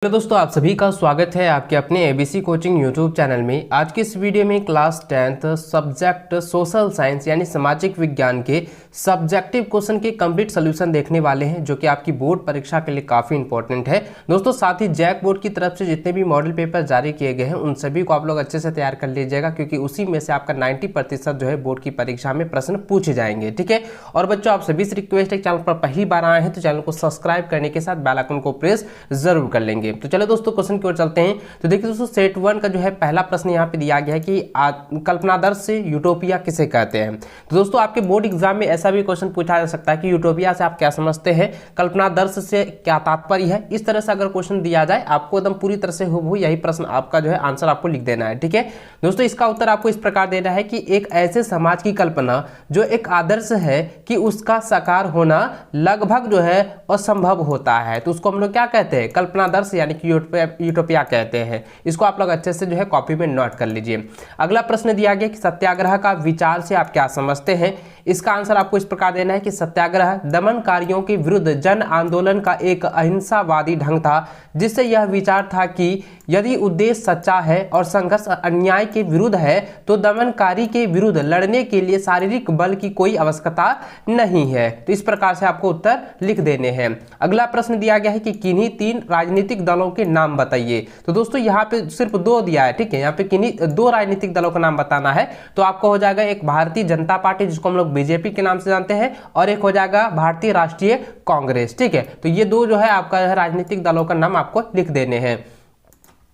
Hello दोस्तों, आप सभी का स्वागत है आपके अपने एबीसी कोचिंग यूट्यूब चैनल में। आज की इस वीडियो में class 10th subject social science यानी सामाजिक विज्ञान के सब्जेक्टिव क्वेश्चन के कंप्लीट सोल्यूशन देखने वाले हैं, जो कि आपकी बोर्ड परीक्षा के लिए काफ़ी इंपॉर्टेंट है दोस्तों। साथ ही जैक बोर्ड की तरफ से जितने भी मॉडल पेपर जारी किए गए हैं उन सभी को आप लोग अच्छे से तैयार कर लीजिएगा, क्योंकि उसी में से आपका 90% जो है बोर्ड की परीक्षा में प्रश्न पूछे जाएंगे। ठीक है, और बच्चों आप सभी से रिक्वेस्ट है, चैनल पर पहली बार आए हैं तो चैनल को सब्सक्राइब करने के साथ बेल आइकन को प्रेस जरूर कर लेंगे। तो चलो दोस्तों क्वेश्चन की ओर चलते हैं। तो देखिए दोस्तों, सेट 1 का जो है पहला प्रश्न यहाँ पे दिया गया है कि कल्पनादर्श से यूटोपिया किसे कहते हैं। तो दोस्तों आपके बोर्ड एग्जाम में ऐसा भी क्वेश्चन पूछा जा सकता है कि यूटोपिया से आप क्या समझते हैं, कल्पनादर्श से क्या तात्पर्य है। इस तरह से अगर क्वेश्चन दिया जाए आपको एकदम पूरी तरह से हूबहू यही प्रश्न आपका जो है आंसर आपको लिख देना है। ठीक है दोस्तों, इसका उत्तर आपको इस प्रकार देना है कि एक ऐसे समाज की कल्पना जो एक आदर्श है कि उसका साकार होना लगभग जो है असंभव होता है, तो उसको हम लोग क्या कहते हैं, कल्पनादर्श यानी कि यूटोपिया कहते हैं। इसको आप लोग अच्छे से जो है कॉपी में नोट कर लीजिए। अगला प्रश्न दिया गया कि सत्याग्रह का विचार से आप क्या समझते हैं। इसका आंसर आपको इस प्रकार देना है कि सत्याग्रह दमनकारियों के विरुद्ध जन आंदोलन का एक अहिंसावादी ढंग था, जिससे यह विचार था कि यदि उद्देश्य सच्चा है और संघर्ष अन्याय के विरुद्ध है तो दमनकारी के विरुद्ध लड़ने के लिए शारीरिक बल की कोई आवश्यकता नहीं है। तो इस प्रकार से आपको उत्तर लिख देने हैं। अगला प्रश्न दिया गया है कि किन्हीं 3 राजनीतिक दलों के नाम बताइए। तो दोस्तों यहाँ पे सिर्फ 2 दिया है। ठीक है, यहाँ पे किन्हीं 2 राजनीतिक दलों का नाम बताना है। तो आपको हो जाएगा एक भारतीय जनता पार्टी, जिसको हम लोग बीजेपी के नाम से जानते हैं, और एक हो जाएगा भारतीय राष्ट्रीय कांग्रेस। ठीक है, तो ये 2 जो है आपका राजनीतिक दलों का नाम आपको लिख देने हैं।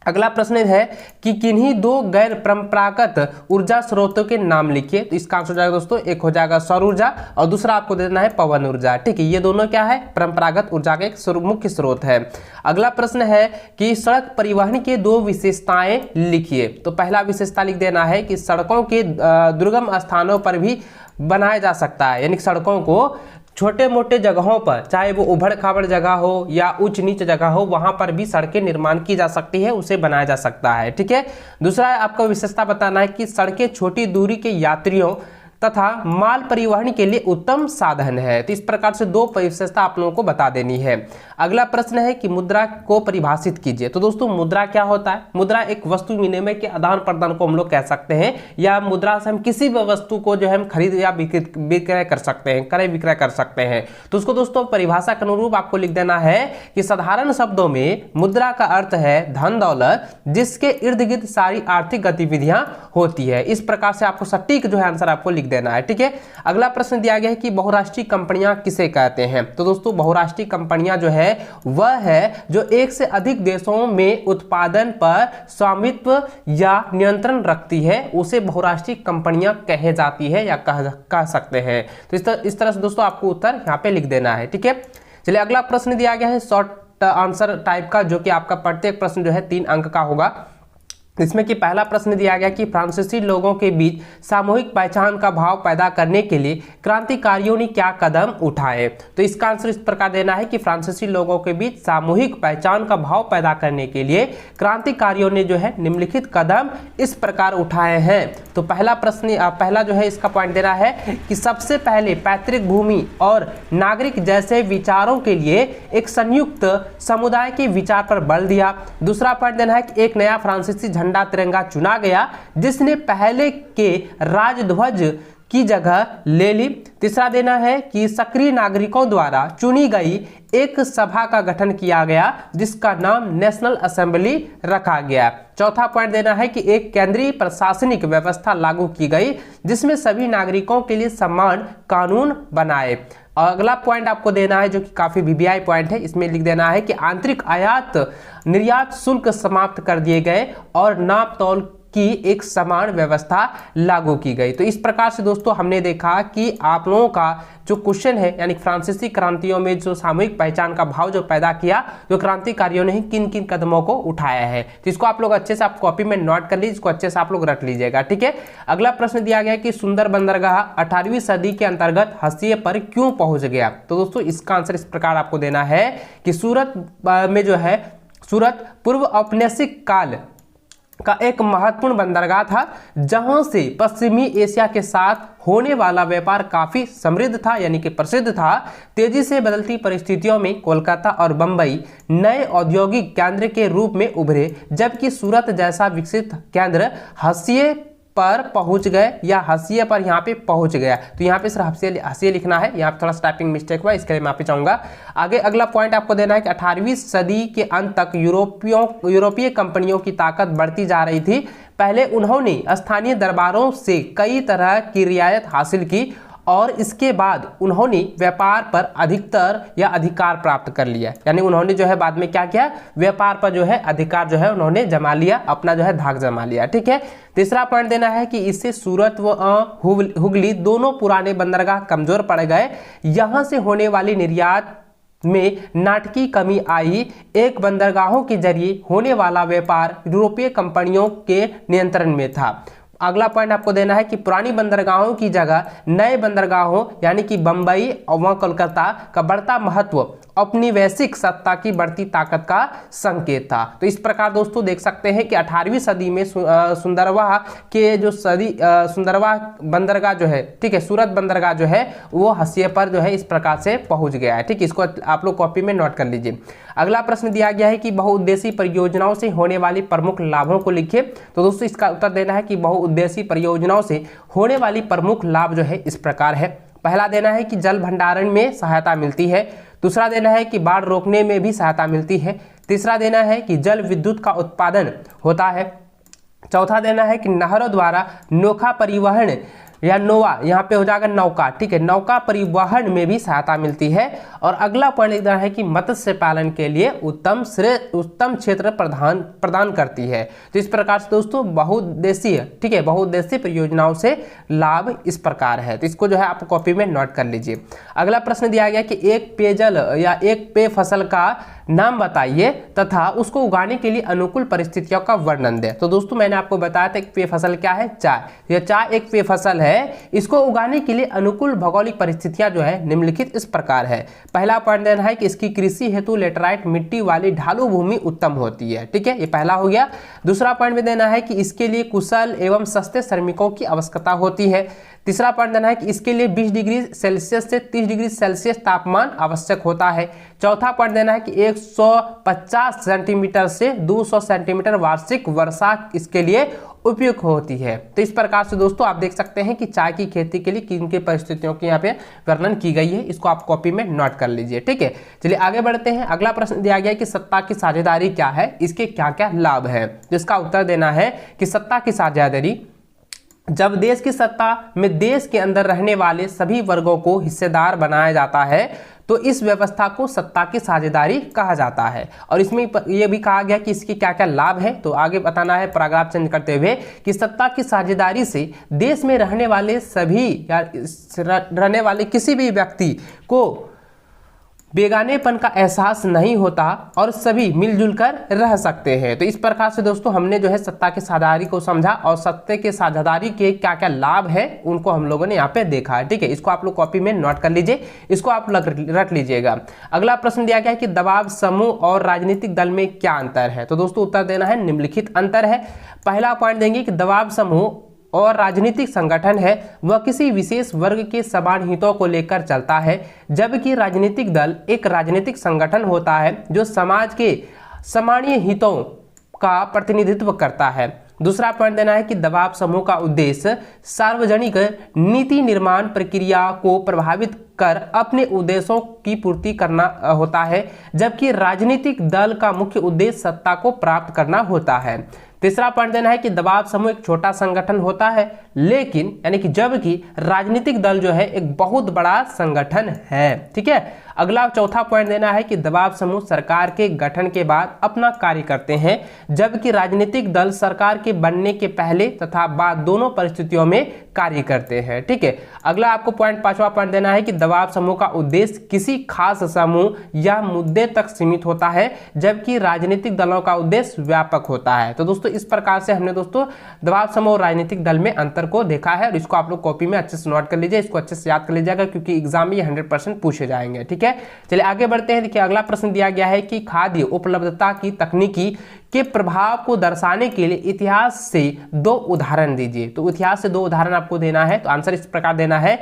अगला प्रश्न है कि किन्हीं 2 गैर परंपरागत ऊर्जा स्रोतों के नाम लिखिए। तो इसका आंसर हो जाएगा दोस्तों, एक हो जाएगा सौर ऊर्जा और दूसरा आपको देना है पवन ऊर्जा। ठीक है, ये दोनों क्या है, परंपरागत ऊर्जा का एक मुख्य स्रोत है। अगला प्रश्न है कि सड़क परिवहन के 2 विशेषताएं लिखिए। तो पहला विशेषता लिख देना है कि सड़कों के दुर्गम स्थानों पर भी बनाया जा सकता है, यानी सड़कों को छोटे मोटे जगहों पर, चाहे वो उबड़ खाबड़ जगह हो या उच्च नीच जगह हो, वहां पर भी सड़कें निर्माण की जा सकती है, उसे बनाया जा सकता है। ठीक है, दूसरा आपको विशेषता बताना है कि सड़कें छोटी दूरी के यात्रियों तथा माल परिवहन के लिए उत्तम साधन है। तो इस प्रकार से 2 विशेषता आप लोगों को बता देनी है। अगला प्रश्न है कि मुद्रा को परिभाषित कीजिए। तो दोस्तों मुद्रा क्या होता है, मुद्रा एक वस्तु विनिमय के आदान प्रदान को हम लोग कह सकते हैं, या मुद्रा से हम किसी भी वस्तु को जो है हम खरीद या विक्रय कर सकते हैं, क्रय विक्रय कर सकते हैं। तो उसको दोस्तों परिभाषा के अनुरूप आपको लिख देना है कि साधारण शब्दों में मुद्रा का अर्थ है धन दौलत, जिसके इर्द गिर्द सारी आर्थिक गतिविधियां होती है। इस प्रकार से आपको सटीक जो है आंसर आपको लिख देना है। ठीक है, अगला प्रश्न दिया गया है कि बहुराष्ट्रीय कंपनियां किसे कहते हैं। तो दोस्तों बहुराष्ट्रीय कंपनियां जो है वह है जो एक से अधिक देशों में उत्पादन पर स्वामित्व या नियंत्रण रखती है, उसे बहुराष्ट्रीय कंपनियां कहे जाती है या कह सकते हैं। तो इस तरह से दोस्तों आपको उत्तर यहाँ पे लिख देना है। ठीक है, चलिए अगला प्रश्न दिया गया है शॉर्ट आंसर टाइप का, जो कि आपका प्रत्येक प्रश्न जो है 3 अंक का होगा। इसमें कि पहला प्रश्न दिया गया कि फ्रांसीसी लोगों के बीच सामूहिक पहचान का भाव पैदा करने के लिए क्रांतिकारियों ने क्या कदम उठाए। तो इसका आंसर इस प्रकार देना है कि फ्रांसीसी लोगों के बीच सामूहिक पहचान का भाव पैदा करने के लिए क्रांतिकारियों ने जो है निम्नलिखित कदम इस प्रकार उठाए हैं। तो पहला जो है इसका पॉइंट देना है कि सबसे पहले पैतृक भूमि और नागरिक जैसे विचारों के लिए एक संयुक्त समुदाय के विचार पर बल दिया। दूसरा पॉइंट देना है कि एक नया फ्रांसीसी झंडा तिरंगा चुना गया, जिसने पहले के राजध्वज की जगह ले ली। तीसरा देना है कि सक्रिय नागरिकों द्वारा चुनी गई एक सभा का गठन किया गया, जिसका नाम नेशनल असेंबली रखा गया। चौथा पॉइंट देना है कि एक केंद्रीय प्रशासनिक व्यवस्था लागू की गई, जिसमें सभी नागरिकों के लिए समान कानून बनाए। अगला पॉइंट आपको देना है जो कि काफी वीवीआई पॉइंट है, इसमें लिख देना है कि आंतरिक आयात निर्यात शुल्क समाप्त कर दिए गए और नाप तौल की एक समान व्यवस्था लागू की गई। तो इस प्रकार से दोस्तों हमने देखा कि आप लोगों का जो क्वेश्चन है, यानी फ्रांसीसी क्रांतियों में जो सामूहिक पहचान का भाव जो पैदा किया, जो क्रांतिकारियों ने किन किन कदमों को उठाया है। तो इसको आप लोग अच्छे से आप कॉपी में नोट कर लीजिए, इसको अच्छे से आप लोग रख लीजिएगा। ठीक है, अगला प्रश्न दिया गया कि सुंदर बंदरगाह 18वीं सदी के अंतर्गत हसिये पर क्यों पहुंच गया। तो दोस्तों इसका आंसर इस प्रकार आपको देना है कि सूरत में जो है, सूरत पूर्व औपनिवेशिक काल का एक महत्वपूर्ण बंदरगाह था, जहां से पश्चिमी एशिया के साथ होने वाला व्यापार काफी समृद्ध था, यानी कि प्रसिद्ध था। तेजी से बदलती परिस्थितियों में कोलकाता और बंबई नए औद्योगिक केंद्र के रूप में उभरे, जबकि सूरत जैसा विकसित केंद्र हाशिए पर पहुंच गए या हाशिए पर यहाँ पे पहुंच गया। तो यहाँ पे सिर्फ हाशिए लिखना है, यहाँ पे थोड़ा टाइपिंग मिस्टेक हुआ, इसके लिए माफी चाहूंगा। आगे अगला पॉइंट आपको देना है कि 18वीं सदी के अंत तक यूरोपीय कंपनियों की ताकत बढ़ती जा रही थी। पहले उन्होंने स्थानीय दरबारों से कई तरह की रियायत हासिल की और इसके बाद उन्होंने व्यापार पर अधिकतर या अधिकार प्राप्त कर लिया, यानी उन्होंने जो है बाद में क्या किया, व्यापार पर जो है अधिकार जो है उन्होंने जमा लिया, अपना जो है धाक जमा लिया। ठीक है, तीसरा पॉइंट देना है कि इससे सूरत व हुगली दोनों पुराने बंदरगाह कमजोर पड़ गए। यहां से होने वाली निर्यात में नाटकीय कमी आई। एक बंदरगाहों के जरिए होने वाला व्यापार यूरोपीय कंपनियों के नियंत्रण में था। अगला पॉइंट आपको देना है कि पुरानी बंदरगाहों की जगह नए बंदरगाहों यानी कि बंबई और कोलकाता का बढ़ता महत्व अपनी वैश्विक सत्ता की बढ़ती ताकत का संकेत था। तो इस प्रकार दोस्तों देख सकते हैं कि 18वीं सदी में सुंदरवाह के जो सुंदरवाह बंदरगाह जो है, ठीक है, सूरत बंदरगाह जो है वो हाशिए पर जो है इस प्रकार से पहुंच गया है। ठीक, इसको आप लोग कॉपी में नोट कर लीजिए। अगला प्रश्न दिया गया है कि बहुउद्देशीय परियोजनाओं से होने वाली प्रमुख लाभों को लिखिए। तो दोस्तों इसका उत्तर देना है कि बहुउद्देशीय परियोजनाओं से होने वाली प्रमुख लाभ जो है इस प्रकार है। पहला देना है कि जल भंडारण में सहायता मिलती है। दूसरा देना है कि बाढ़ रोकने में भी सहायता मिलती है। तीसरा देना है कि जल विद्युत का उत्पादन होता है। चौथा देना है कि नहरों द्वारा नौका परिवहन या नोवा यहाँ पे हो जाएगा नौका, ठीक है, नौका परिवहन में भी सहायता मिलती है। और अगला पॉइंट देना है कि मत्स्य पालन के लिए उत्तम क्षेत्र प्रदान करती है। तो इस प्रकार से दोस्तों बहुउद्देशीय, ठीक है, बहुउद्देशीय परियोजनाओं से लाभ इस प्रकार है। तो इसको जो है आप कॉपी में नोट कर लीजिए। अगला प्रश्न दिया गया कि एक पेयजल या एक पेय फसल का नाम बताइए तथा उसको उगाने के लिए अनुकूल परिस्थितियों का वर्णन दें। तो दोस्तों मैंने आपको बताया था कि पेय फसल क्या है, चाय। यह चाय एक पेय फसल है। इसको उगाने के लिए अनुकूल भौगोलिक परिस्थितियां जो है निम्नलिखित इस प्रकार है। पहला पॉइंट देना है कि इसकी कृषि हेतु लेटराइट मिट्टी वाली ढालू भूमि उत्तम होती है। ठीक है, ये पहला हो गया। दूसरा पॉइंट भी देना है कि इसके लिए कुशल एवं सस्ते श्रमिकों की आवश्यकता होती है। तीसरा पॉइंट देना है कि इसके लिए 20 डिग्री सेल्सियस से 30 डिग्री सेल्सियस तापमान आवश्यक होता है। चौथा पॉइंट देना है कि 150 सेंटीमीटर से 200 सेंटीमीटर वार्षिक वर्षा इसके लिए उपयुक्त होती है। तो इस प्रकार से दोस्तों आप देख सकते हैं कि चाय की खेती के लिए किन किन परिस्थितियों की यहाँ पे वर्णन की गई है। इसको आप कॉपी में नोट कर लीजिए। ठीक है, चलिए आगे बढ़ते हैं। अगला प्रश्न दिया गया कि सत्ता की साझेदारी क्या है, इसके क्या क्या लाभ है। जिसका उत्तर देना है कि सत्ता की साझेदारी, जब देश की सत्ता में देश के अंदर रहने वाले सभी वर्गों को हिस्सेदार बनाया जाता है तो इस व्यवस्था को सत्ता की साझेदारी कहा जाता है। और इसमें यह भी कहा गया कि इसके क्या क्या लाभ है। तो आगे बताना है पैराग्राफ चेंज करते हुए कि सत्ता की साझेदारी से देश में रहने वाले सभी या रहने वाले किसी भी व्यक्ति को बेगानेपन का एहसास नहीं होता और सभी मिलजुल कर रह सकते हैं। तो इस प्रकार से दोस्तों हमने जो है सत्ता की साझेदारी को समझा और सत्ता की साझेदारी के क्या क्या लाभ है उनको हम लोगों ने यहाँ पे देखा है। ठीक है, इसको आप लोग कॉपी में नोट कर लीजिए, इसको आप रख लीजिएगा। अगला प्रश्न दिया गया है कि दबाव समूह और राजनीतिक दल में क्या अंतर है। तो दोस्तों उत्तर देना है निम्नलिखित अंतर है। पहला पॉइंट देंगे कि दबाव समूह और राजनीतिक संगठन है वह किसी विशेष वर्ग के समान हितों को लेकर चलता है, जबकि राजनीतिक दल एक राजनीतिक संगठन होता है जो समाज के सामान्य हितों का प्रतिनिधित्व करता है। दूसरा पॉइंट देना है कि दबाव समूह का उद्देश्य सार्वजनिक नीति निर्माण प्रक्रिया को प्रभावित कर अपने उद्देश्यों की पूर्ति करना होता है, जबकि राजनीतिक दल का मुख्य उद्देश्य सत्ता को प्राप्त करना होता है। तीसरा पॉइंट देना है कि दबाव समूह एक छोटा संगठन होता है, लेकिन यानी कि जबकि राजनीतिक दल जो है एक बहुत बड़ा संगठन है। ठीक है, अगला चौथा पॉइंट देना है कि दबाव समूह सरकार के गठन के बाद अपना कार्य करते हैं, जबकि राजनीतिक दल सरकार के बनने के पहले तथा बाद दोनों परिस्थितियों में कार्य करते हैं। ठीक है, अगला आपको पांचवा पॉइंट देना है कि दबाव समूह का उद्देश्य किसी खास समूह या मुद्दे तक सीमित होता है, जबकि राजनीतिक दलों का उद्देश्य व्यापक होता है। तो दोस्तों इस प्रकार से हमने दोस्तों दबाव समूह और राजनीतिक दल में अंतर आंसर को देखा है और इसको आप लोग कॉपी में अच्छे से नोट कर लीजिए, इसको अच्छे से याद कर लीजिएगा क्योंकि एग्जाम में ये 100% पूछे जाएंगे। ठीक है, चलिए आगे बढ़ते हैं। देखिए अगला प्रश्न दिया गया है कि खाद्य उपलब्धता की तकनीकी के प्रभाव को दर्शाने के लिए इतिहास से 2 उदाहरण दीजिए। तो इतिहास से 2 उदाहरण आपको देना है। तो आंसर इस प्रकार देना है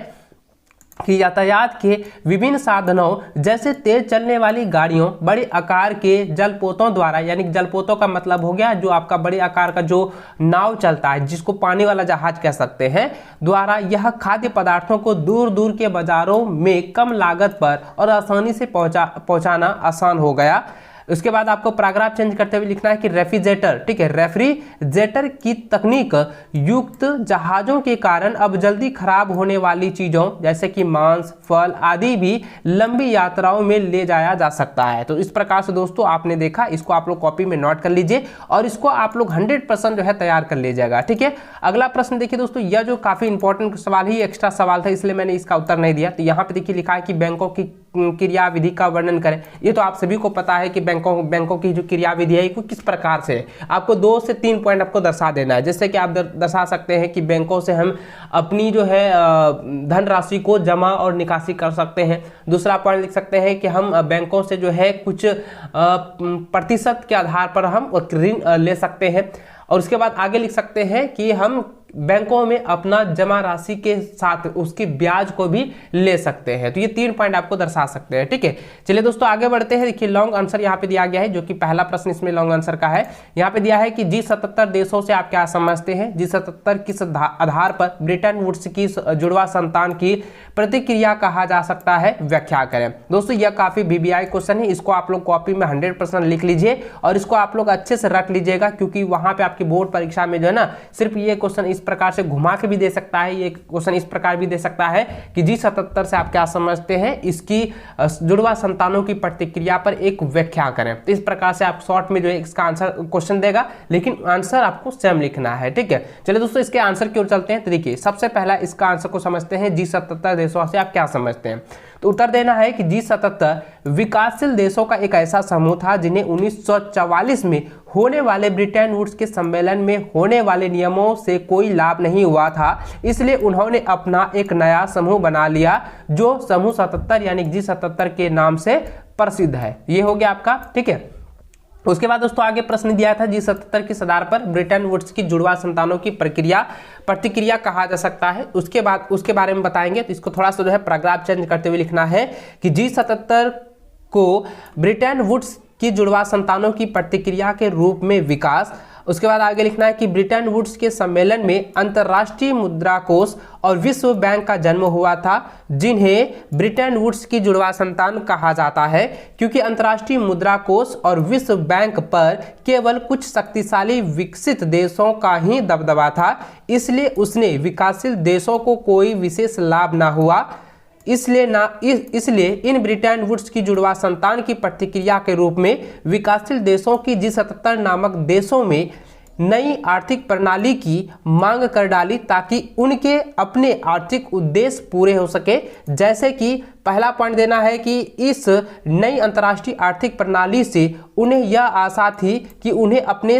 कि यातायात के विभिन्न साधनों जैसे तेज चलने वाली गाड़ियों, बड़े आकार के जलपोतों द्वारा, यानी जलपोतों का मतलब हो गया जो आपका बड़े आकार का जो नाव चलता है जिसको पानी वाला जहाज कह सकते हैं, द्वारा यह खाद्य पदार्थों को दूर दूर के बाजारों में कम लागत पर और आसानी से पहुंचाना आसान हो गया। उसके बाद आपको पैराग्राफ चेंज करते हुए लिखना है कि रेफ्रिजरेटर, ठीक है, रेफ्रिजरेटर की तकनीक युक्त जहाजों के कारण अब जल्दी खराब होने वाली चीजों जैसे कि मांस, फल आदि भी लंबी यात्राओं में ले जाया जा सकता है। तो इस प्रकार से दोस्तों आपने देखा, इसको आप लोग कॉपी में नोट कर लीजिए और इसको आप लोग 100% जो है तैयार कर लीजिएगा। ठीक है, अगला प्रश्न देखिए दोस्तों, यह जो काफी इंपॉर्टेंट सवाल ही एक्स्ट्रा सवाल था इसलिए मैंने इसका उत्तर नहीं दिया। तो यहाँ पे देखिए लिखा है कि बैंकों की क्रियाविधि का वर्णन करें। ये तो आप सभी को पता है कि बैंकों की जो क्रियाविधि है वो किस प्रकार से है। आपको 2 से 3 पॉइंट आपको दर्शा देना है। जैसे कि आप दर्शा सकते हैं कि बैंकों से हम अपनी जो है धनराशि को जमा और निकासी कर सकते हैं। दूसरा पॉइंट लिख सकते हैं कि हम बैंकों से जो है कुछ प्रतिशत के आधार पर हम ऋण ले सकते हैं। और उसके बाद आगे लिख सकते हैं कि हम बैंकों में अपना जमा राशि के साथ उसकी ब्याज को भी ले सकते हैं। तो ये 3 पॉइंट आपको दर्शा सकते हैं। ठीक है, चलिए दोस्तों आगे बढ़ते हैं। देखिए लॉन्ग आंसर यहाँ पे दिया गया है जो कि पहला प्रश्न इसमें लॉन्ग आंसर का है। यहाँ पे दिया है कि G77 देशों से आप क्या समझते हैं। G77 किस आधार पर ब्रिटेन वुड्स की जुड़वा संतान की प्रतिक्रिया कहा जा सकता है, व्याख्या करें। दोस्तों यह काफी VBI क्वेश्चन है, इसको आप लोग कॉपी में 100% लिख लीजिए और इसको आप लोग अच्छे से रख लीजिएगा क्योंकि वहां पे आपकी बोर्ड परीक्षा में जो है ना सिर्फ ये क्वेश्चन इस प्रकार से घुमा के भी दे सकता है, ये क्वेश्चन इस प्रकार भी दे सकता है कि G77 से आप क्या समझते हैं, इसकी जुड़वा संतानों की प्रतिक्रिया पर एक व्याख्या करें। तो इस प्रकार से आप शॉर्ट में जो है इसका आंसर क्वेश्चन देगा लेकिन आंसर आपको सेम लिखना है। ठीक है, चलिए दोस्तों इसके आंसर की ओर चलते हैं। तो देखिए सबसे पहला इसका आंसर को समझते हैं, G77 देशों से आप क्या समझते हैं। तो उत्तर देना है कि G77 विकासशील देशों का एक ऐसा समूह था जिन्हें 1944 में होने वाले ब्रिटेन वुड्स के सम्मेलन में होने वाले नियमों से कोई लाभ नहीं हुआ था, इसलिए उन्होंने अपना एक नया समूह बना लिया जो समूह 77 यानी G77 के नाम से प्रसिद्ध है। ये हो गया आपका। ठीक है, उसके बाद दोस्तों आगे प्रश्न दिया था G77 के आधार पर ब्रिटेन वुड्स की जुड़वा संतानों की प्रतिक्रिया कहा जा सकता है। उसके बाद उसके बारे में बताएंगे। तो इसको थोड़ा सा जो है पैराग्राफ चेंज करते हुए लिखना है कि G77 को ब्रिटेन वुड्स की जुड़वा संतानों की प्रतिक्रिया के रूप में विकास। उसके बाद आगे लिखना है कि ब्रिटेन वुड्स के सम्मेलन में अंतर्राष्ट्रीय मुद्रा कोष और विश्व बैंक का जन्म हुआ था जिन्हें ब्रिटेन वुड्स की जुड़वा संतान कहा जाता है क्योंकि अंतर्राष्ट्रीय मुद्रा कोष और विश्व बैंक पर केवल कुछ शक्तिशाली विकसित देशों का ही दबदबा था, इसलिए उसने विकासशील देशों को कोई विशेष लाभ ना हुआ। इसलिए इन ब्रिटेन वुड्स की जुड़वा संतान की प्रतिक्रिया के रूप में विकासशील देशों की G77 नामक देशों में नई आर्थिक प्रणाली की मांग कर डाली ताकि उनके अपने आर्थिक उद्देश्य पूरे हो सके। जैसे कि पहला पॉइंट देना है कि इस नई अंतर्राष्ट्रीय आर्थिक प्रणाली से उन्हें यह आशा थी कि उन्हें अपने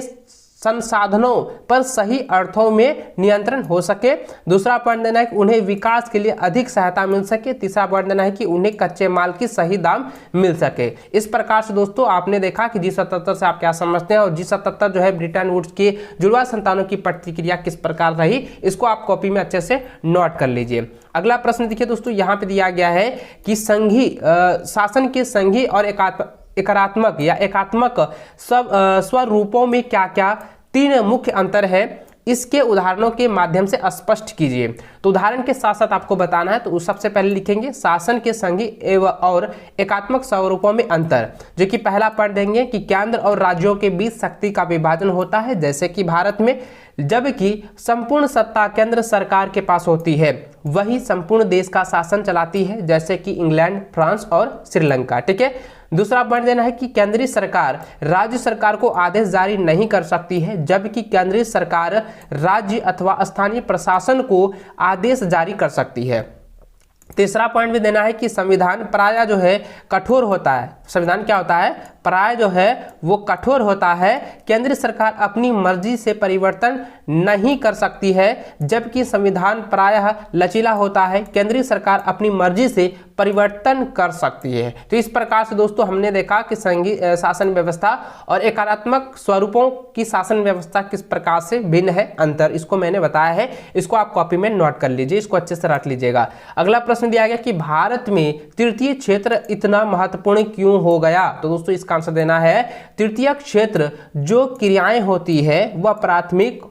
संसाधनों पर सही अर्थों में नियंत्रण हो सके। दूसरा पॉइंट देना है कि उन्हें विकास के लिए अधिक सहायता मिल सके। तीसरा पॉइंट देना है कि उन्हें कच्चे माल की सही दाम मिल सके। इस प्रकार से दोस्तों आपने देखा कि G77 से आप क्या समझते हैं और G77 जो है ब्रिटेन वुड्स के जुड़वा संतानों की प्रतिक्रिया किस प्रकार रही, इसको आप कॉपी में अच्छे से नोट कर लीजिए। अगला प्रश्न देखिए दोस्तों, यहाँ पे दिया गया है कि संघी शासन के संघी और एकात्मक या एकात्मक स्वरूपों में क्या क्या 3 मुख्य अंतर है, इसके उदाहरणों के माध्यम से स्पष्ट कीजिए। तो उदाहरण के साथ साथ आपको बताना है। तो सबसे पहले लिखेंगे शासन के संघी एवं और एकात्मक स्वरूपों में अंतर, जो कि पहला पॉइंट देंगे कि केंद्र और राज्यों के बीच शक्ति का विभाजन होता है जैसे कि भारत में, जबकि संपूर्ण सत्ता केंद्र सरकार के पास होती है, वही संपूर्ण देश का शासन चलाती है जैसे कि इंग्लैंड, फ्रांस और श्रीलंका। ठीक है, दूसरा पॉइंट देना है कि केंद्रीय सरकार राज्य सरकार को आदेश जारी नहीं कर सकती है, जबकि केंद्रीय सरकार राज्य अथवा स्थानीय प्रशासन को आदेश जारी कर सकती है। तीसरा पॉइंट भी देना है कि संविधान प्रायः जो है कठोर होता है। संविधान क्या होता है? प्रायः जो है वो कठोर होता है। केंद्र सरकार अपनी मर्जी से परिवर्तन नहीं कर सकती है, जबकि संविधान प्रायः लचीला होता है। केंद्रीय सरकार अपनी मर्जी से परिवर्तन कर सकती है। तो इस प्रकार से दोस्तों हमने देखा कि संघीय शासन व्यवस्था और एकात्मक स्वरूपों की शासन व्यवस्था किस प्रकार से भिन्न है, अंतर इसको मैंने बताया है। इसको आप कॉपी में नोट कर लीजिए, इसको अच्छे से रख लीजिएगा। अगला प्रश्न दिया गया कि भारत में तृतीय क्षेत्र इतना महत्वपूर्ण क्यों हो गया? तो दोस्तों इसका आंसर देना है तृतीय क्षेत्र जो क्रियाएं होती है वह प्राथमिक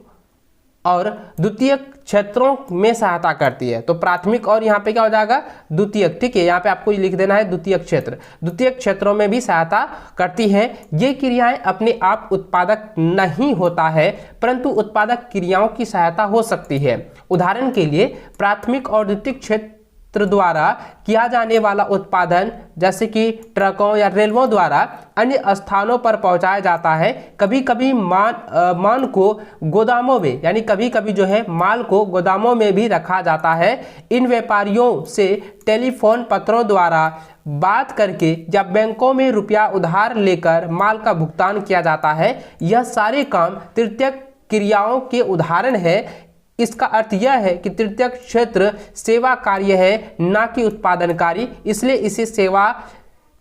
और द्वितीय क्षेत्रों में सहायता करती है। तो प्राथमिक और यहाँ पे क्या हो जाएगा? द्वितीयक। ठीक है, यहाँ पे आपको लिख देना है द्वितीय क्षेत्र। द्वितीय क्षेत्रों में भी सहायता करती है। ये क्रियाएं अपने आप उत्पादक नहीं होता है, परंतु उत्पादक क्रियाओं की सहायता हो सकती है। उदाहरण के लिए प्राथमिक और द्वितीय क्षेत्र द्वारा किया जाने वाला उत्पादन जैसे कि ट्रकों या रेलवों द्वारा अन्य स्थानों पर पहुंचाया जाता है। कभी कभी मान को गोदामों में यानी कभी कभी जो है माल को गोदामों में भी रखा जाता है। इन व्यापारियों से टेलीफोन पत्रों द्वारा बात करके या बैंकों में रुपया उधार लेकर माल का भुगतान किया जाता है। यह सारे काम तृतीय क्रियाओं के उदाहरण है। इसका अर्थ यह है कि तृतीय क्षेत्र सेवा कार्य है, ना कि उत्पादनकारी, इसलिए इसे सेवा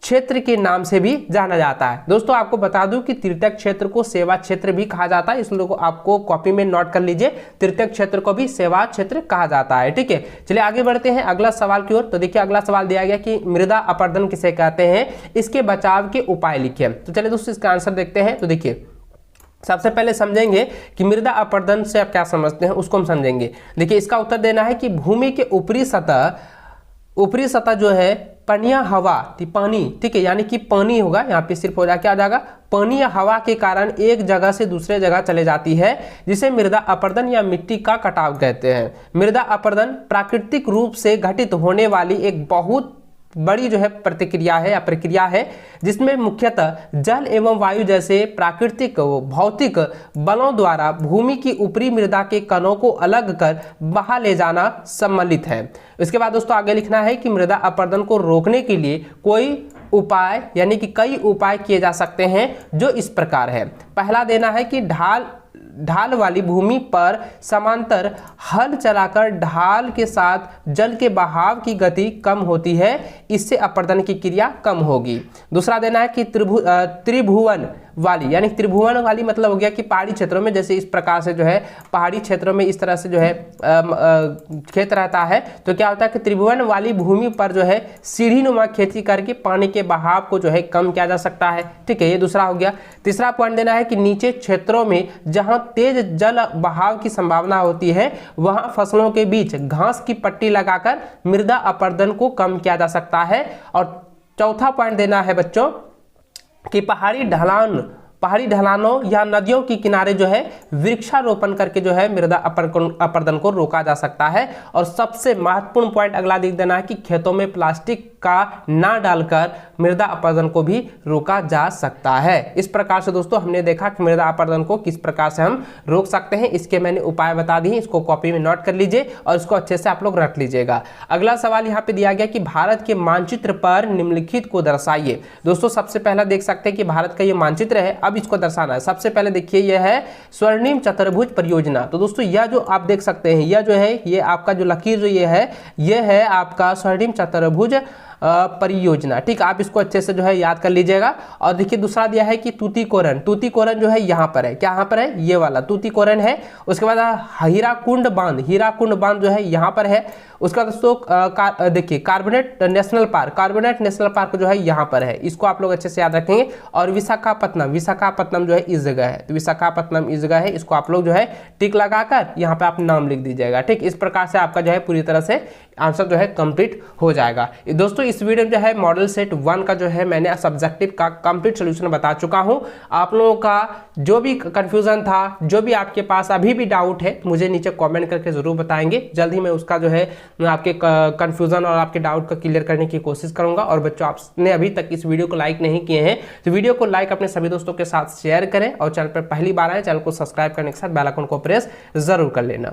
क्षेत्र के नाम से भी जाना जाता है। दोस्तों आपको बता दूं कि तृतीय क्षेत्र को सेवा क्षेत्र भी कहा जाता है, इसलिए आपको कॉपी में नोट कर लीजिए। तृतीय क्षेत्र को भी सेवा क्षेत्र कहा जाता है। ठीक है, चलिए आगे बढ़ते हैं अगला सवाल की ओर। तो देखिए अगला सवाल दिया गया कि मृदा अपरदन किसे कहते हैं, इसके बचाव के उपाय लिखिए। तो चलिए दोस्तों इसका आंसर देखते हैं। तो देखिए सबसे पहले समझेंगे कि मृदा अपरदन से आप क्या समझते हैं, उसको हम समझेंगे। देखिए इसका उत्तर देना है कि भूमि के ऊपरी सतह जो है पनिया हवा पानी, ठीक है, यानी कि पानी होगा, यहाँ पे सिर्फ हो जाए क्या आ जाएगा, पानी या हवा के कारण एक जगह से दूसरे जगह चले जाती है, जिसे मृदा अपरदन या मिट्टी का कटाव कहते हैं। मृदा अपरदन प्राकृतिक रूप से घटित होने वाली एक बहुत बड़ी जो है प्रतिक्रिया है या प्रक्रिया है, जिसमें मुख्यतः जल एवं वायु जैसे प्राकृतिक भौतिक बलों द्वारा भूमि की ऊपरी मृदा के कणों को अलग कर बहा ले जाना सम्मिलित है। इसके बाद दोस्तों आगे लिखना है कि मृदा अपरदन को रोकने के लिए कोई उपाय यानी कि कई उपाय किए जा सकते हैं, जो इस प्रकार है। पहला देना है कि ढाल वाली भूमि पर समांतर हल चलाकर ढाल के साथ जल के बहाव की गति कम होती है, इससे अपरदन की क्रिया कम होगी। दूसरा देना है कि त्रिभुवन वाली यानी त्रिभुवन वाली मतलब हो गया कि पहाड़ी क्षेत्रों में, जैसे इस प्रकार से जो है पहाड़ी क्षेत्रों में इस तरह से जो है खेत रहता है, तो क्या होता है कि त्रिभुवन वाली भूमि पर जो है सीढ़ी नुमा खेती करके पानी के बहाव को जो है कम किया जा सकता है। ठीक है, ये दूसरा हो गया। तीसरा पॉइंट देना है कि नीचे क्षेत्रों में जहां तेज जल बहाव की संभावना होती है, वहां फसलों के बीच घास की पट्टी लगाकर मृदा अपरदन को कम किया जा सकता है। और चौथा पॉइंट देना है बच्चों कि पहाड़ी ढलानों या नदियों के किनारे जो है वृक्षारोपण करके जो है मृदा अपरदन को रोका जा सकता है। और सबसे महत्वपूर्ण पॉइंट अगला लिख देना है कि खेतों में प्लास्टिक का ना डालकर मृदा अपरदन को भी रोका जा सकता है। इस प्रकार से दोस्तों हमने देखा कि मृदा अपरदन को किस प्रकार से हम रोक सकते हैं, इसके मैंने उपाय बता दिए, इसको कॉपी में नोट कर लीजिए और इसको अच्छे से आप लोग रख लीजिएगा। अगला सवाल यहाँ पे दिया गया कि भारत के मानचित्र पर निम्नलिखित को दर्शाइए। दोस्तों सबसे पहला देख सकते हैं कि भारत का ये मानचित्र है, अब इसको दर्शाना है। सबसे पहले देखिए यह है स्वर्णिम चतुर्भुज परियोजना। तो दोस्तों यह जो आप देख सकते हैं, यह जो है ये आपका जो लकीर जो ये है आपका स्वर्णिम चतुर्भुज परियोजना। ठीक, आप इसको अच्छे से जो है याद कर लीजिएगा। और देखिए दूसरा दिया है कि तूतीकोरन जो है यहाँ पर है, क्या यहाँ पर है, ये वाला तूतीकोरन है। उसके बाद हीराकुंड बांध जो है यहाँ पर है। उसका दोस्तों देखिए कार्बोनेट नेशनल पार्क जो है यहाँ पर है, इसको आप लोग अच्छे से याद रखेंगे। और विशाखापत्तनम जो है इस जगह है, तो विशाखापत्तनम इस जगह है, इसको आप लोग जो है टिक लगाकर यहाँ पे आप नाम लिख दीजिएगा। ठीक, इस प्रकार से आपका जो है पूरी तरह से आंसर जो है कंप्लीट हो जाएगा। दोस्तों इस वीडियो में जो है मॉडल सेट 1 का जो है मैंने सब्जेक्टिव का कंप्लीट सोल्यूशन बता चुका हूं। आप लोगों का जो भी कंफ्यूजन था, जो भी आपके पास अभी भी डाउट है, मुझे नीचे कमेंट करके जरूर बताएंगे। जल्द ही मैं उसका जो है आपके कंफ्यूजन और आपके डाउट को क्लियर करने की कोशिश करूंगा। और बच्चों आपने अभी तक इस वीडियो को लाइक नहीं किए हैं तो वीडियो को लाइक अपने सभी दोस्तों के साथ शेयर करें और चैनल पर पहली बार आए चैनल को सब्सक्राइब करने के साथ बेल आइकन को प्रेस जरूर कर लेना।